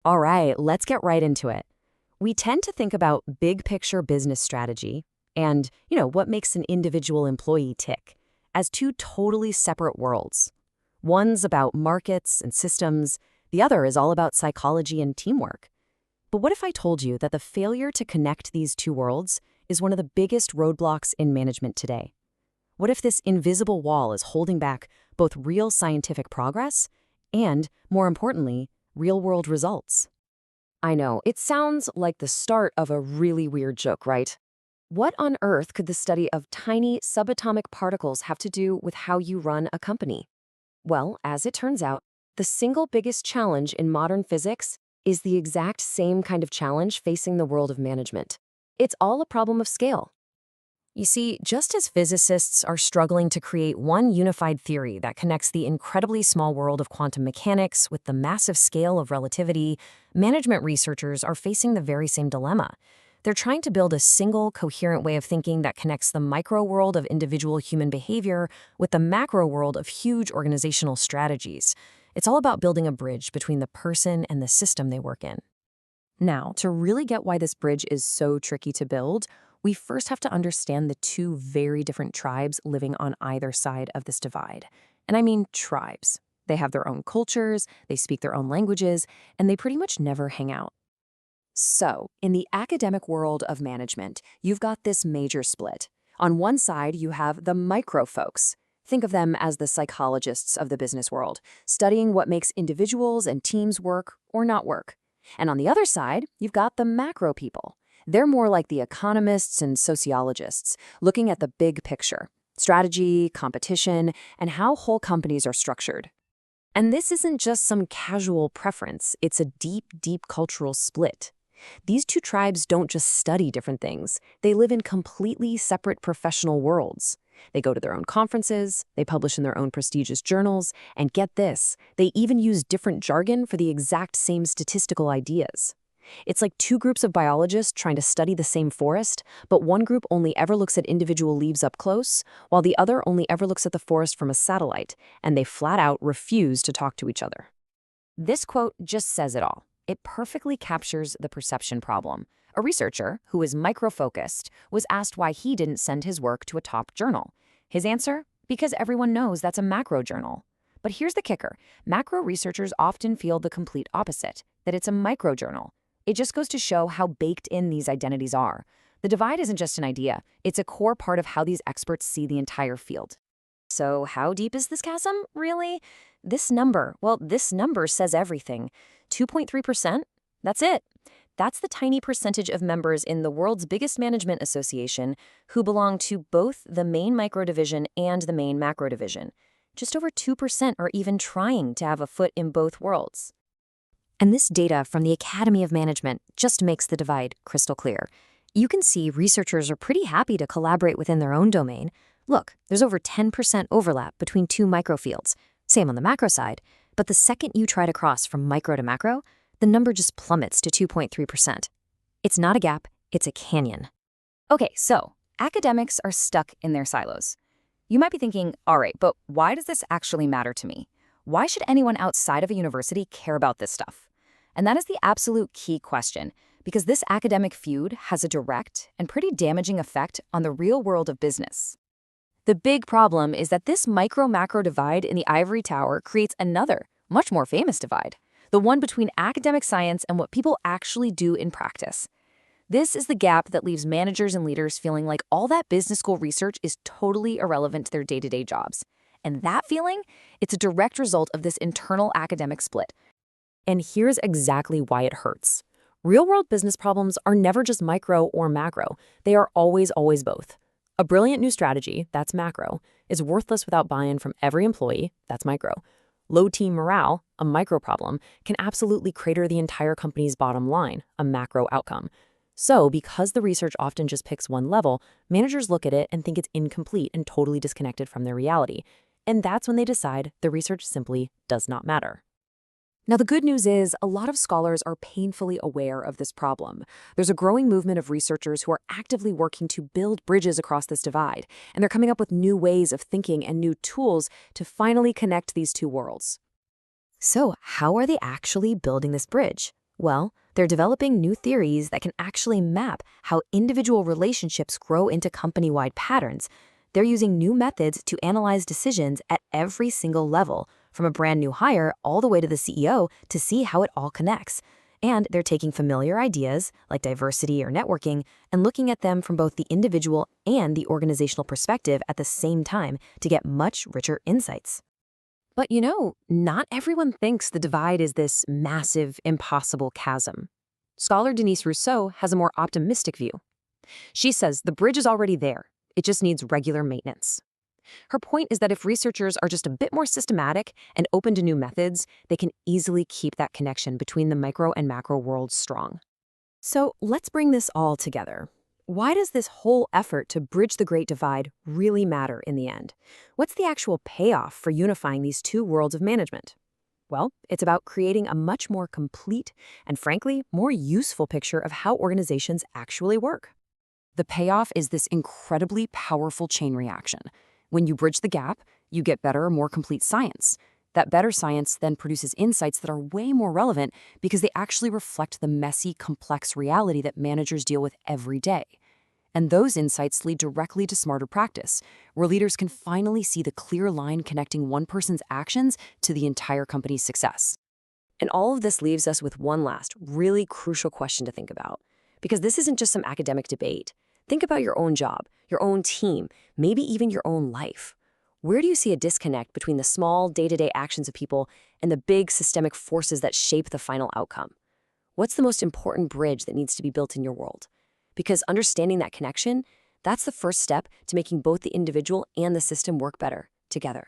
All right, let's get right into it. We tend to think about big picture business strategy and, what makes an individual employee tick as two totally separate worlds. One's about markets and systems, the other is all about psychology and teamwork. But what if I told you that the failure to connect these two worlds is one of the biggest roadblocks in management today? What if this invisible wall is holding back both real scientific progress and, more importantly, real-world results? I know, it sounds like the start of a really weird joke, right? What on earth could the study of tiny subatomic particles have to do with how you run a company? Well, as it turns out, the single biggest challenge in modern physics is the exact same kind of challenge facing the world of management. It's all a problem of scale. You see, just as physicists are struggling to create one unified theory that connects the incredibly small world of quantum mechanics with the massive scale of relativity, management researchers are facing the very same dilemma. They're trying to build a single, coherent way of thinking that connects the micro world of individual human behavior with the macro world of huge organizational strategies. It's all about building a bridge between the person and the system they work in. Now, to really get why this bridge is so tricky to build, we first have to understand the two very different tribes living on either side of this divide. And I mean tribes. They have their own cultures, they speak their own languages, and they pretty much never hang out. So, in the academic world of management, you've got this major split. On one side, you have the micro folks. Think of them as the psychologists of the business world, studying what makes individuals and teams work or not work. And on the other side, you've got the macro people. They're more like the economists and sociologists, looking at the big picture, strategy, competition, and how whole companies are structured. And this isn't just some casual preference, it's a deep, deep cultural split. These two tribes don't just study different things, they live in completely separate professional worlds. They go to their own conferences, they publish in their own prestigious journals, and get this, they even use different jargon for the exact same statistical ideas. It's like two groups of biologists trying to study the same forest, but one group only ever looks at individual leaves up close, while the other only ever looks at the forest from a satellite, and they flat out refuse to talk to each other. This quote just says it all. It perfectly captures the perception problem. A researcher, who is micro-focused, was asked why he didn't send his work to a top journal. His answer? Because everyone knows that's a macro journal. But here's the kicker. Macro researchers often feel the complete opposite, that it's a micro journal. It just goes to show how baked in these identities are. The divide isn't just an idea, it's a core part of how these experts see the entire field. So how deep is this chasm, really? This number says everything. 2.3%? That's it. That's the tiny percentage of members in the world's biggest management association who belong to both the main micro division and the main macro division. Just over 2% are even trying to have a foot in both worlds. And this data from the Academy of Management just makes the divide crystal clear. You can see researchers are pretty happy to collaborate within their own domain. Look, there's over 10% overlap between two microfields. Same on the macro side, but the second you try to cross from micro to macro, the number just plummets to 2.3%. It's not a gap, it's a canyon. Okay, so academics are stuck in their silos. You might be thinking, all right, but why does this actually matter to me? Why should anyone outside of a university care about this stuff? And that is the absolute key question, because this academic feud has a direct and pretty damaging effect on the real world of business. The big problem is that this micro-macro divide in the ivory tower creates another, much more famous divide, the one between academic science and what people actually do in practice. This is the gap that leaves managers and leaders feeling like all that business school research is totally irrelevant to their day-to-day jobs. And that feeling, it's a direct result of this internal academic split. And here's exactly why it hurts. Real-world business problems are never just micro or macro. They are always, always both. A brilliant new strategy, that's macro, is worthless without buy-in from every employee, that's micro. Low team morale, a micro problem, can absolutely crater the entire company's bottom line, a macro outcome. So, because the research often just picks one level, managers look at it and think it's incomplete and totally disconnected from their reality. And that's when they decide the research simply does not matter. Now, the good news is a lot of scholars are painfully aware of this problem. There's a growing movement of researchers who are actively working to build bridges across this divide, and they're coming up with new ways of thinking and new tools to finally connect these two worlds. So, how are they actually building this bridge? Well, they're developing new theories that can actually map how individual relationships grow into company-wide patterns. They're using new methods to analyze decisions at every single level, from a brand new hire all the way to the CEO, to see how it all connects. And they're taking familiar ideas, like diversity or networking, and looking at them from both the individual and the organizational perspective at the same time to get much richer insights. But not everyone thinks the divide is this massive, impossible chasm. Scholar Denise Rousseau has a more optimistic view. She says the bridge is already there. It just needs regular maintenance. Her point is that if researchers are just a bit more systematic and open to new methods, they can easily keep that connection between the micro and macro worlds strong. So let's bring this all together. Why does this whole effort to bridge the Great Divide really matter in the end? What's the actual payoff for unifying these two worlds of management? Well, it's about creating a much more complete and, frankly, more useful picture of how organizations actually work. The payoff is this incredibly powerful chain reaction. When you bridge the gap, you get better, more complete science. That better science then produces insights that are way more relevant because they actually reflect the messy, complex reality that managers deal with every day. And those insights lead directly to smarter practice, where leaders can finally see the clear line connecting one person's actions to the entire company's success. And all of this leaves us with one last, really crucial question to think about. Because this isn't just some academic debate. Think about your own job, your own team, maybe even your own life. Where do you see a disconnect between the small, day-to-day actions of people and the big systemic forces that shape the final outcome? What's the most important bridge that needs to be built in your world? Because understanding that connection, that's the first step to making both the individual and the system work better together.